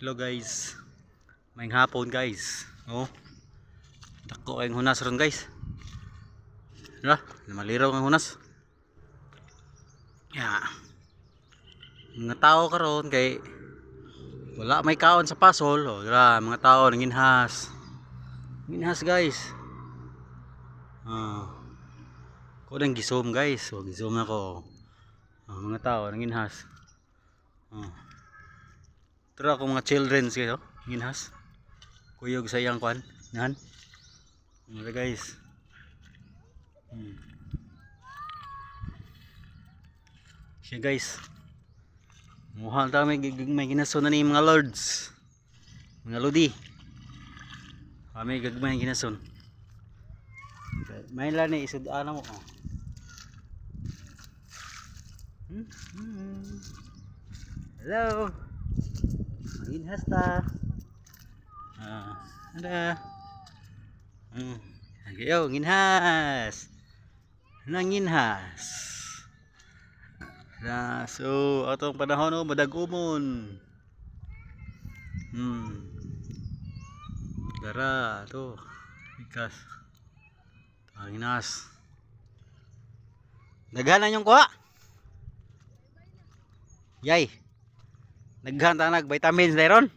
Hello guys. Maayong hapon guys. Oh. Dako kayong hunas ron guys. Hala, maliraw ang hunas. Ya. Mga tao karon kay wala may kaon sa pasol. Oh, mga tao nanginhas. Nanginhas guys. Ah. Ko nang gisum guys. Oh, gisum ako. Mga tao nanginhas. Oh. Tara ako mga children kayo. Nanginhas. Kuyog sa iyang kwan. Yan. Mga guys. Siya guys. Mukhang may ginaso na ni mga lords. Mga lodi. May gagmay ginason. May lang ni isudaan mo. Oh. Hello. Manginhas ta. Ada. Ayo nginhas. Nanginhas. Na so atong panahon oh madagumon. Gara to. Ikas. Anginas. Naghanan yung kuha. Yay. Naghan ta nag vitamins dayron.